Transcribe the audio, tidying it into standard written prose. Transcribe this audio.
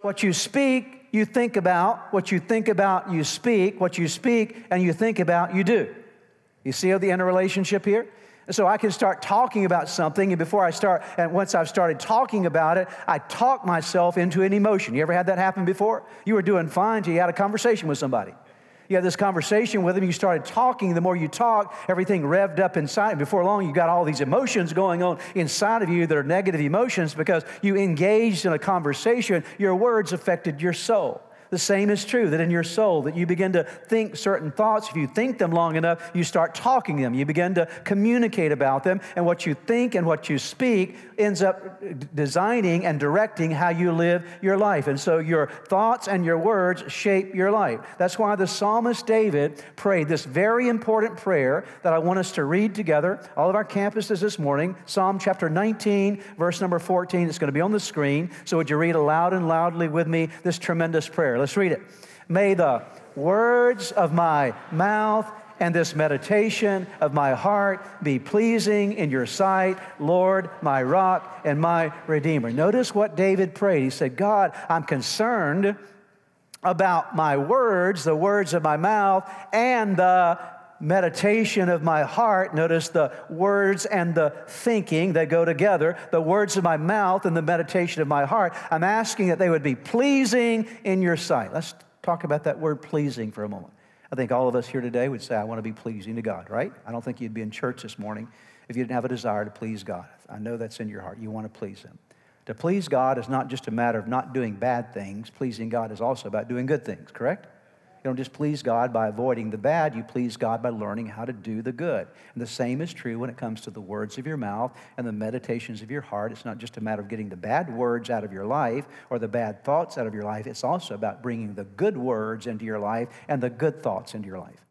What you speak, you think about. What you think about, you speak. What you speak and you think about, you do. You see the interrelationship here? And so I can start talking about something, and once I've started talking about it, I talk myself into an emotion. You ever had that happen before? You were doing fine until you had a conversation with somebody. You had this conversation with them, you started talking. The more you talk, everything revved up inside. And before long, you got all these emotions going on inside of you that are negative emotions because you engaged in a conversation. Your words affected your soul. The same is true that in your soul, that you begin to think certain thoughts. If you think them long enough, you start talking them. You begin to communicate about them. And what you think and what you speak ends up designing and directing how you live your life. And so your thoughts and your words shape your life. That's why the psalmist David prayed this very important prayer that I want us to read together. All of our campuses this morning, Psalm chapter 19, verse number 14. It's going to be on the screen. So would you read aloud and loudly with me this tremendous prayer? Let's read it. May the words of my mouth and this meditation of my heart be pleasing in your sight, Lord, my rock and my redeemer. Notice what David prayed. He said, God, I'm concerned about my words, the words of my mouth, and the meditation of my heart. Notice the words and the thinking, they go together. The words of my mouth and the meditation of my heart. I'm asking that they would be pleasing in your sight. Let's talk about that word pleasing for a moment. I think all of us here today would say, I want to be pleasing to God, right? I don't think you'd be in church this morning if you didn't have a desire to please God. I know that's in your heart. You want to please Him. To please God is not just a matter of not doing bad things. Pleasing God is also about doing good things, correct? You don't just please God by avoiding the bad. You please God by learning how to do the good. And the same is true when it comes to the words of your mouth and the meditations of your heart. It's not just a matter of getting the bad words out of your life or the bad thoughts out of your life. It's also about bringing the good words into your life and the good thoughts into your life.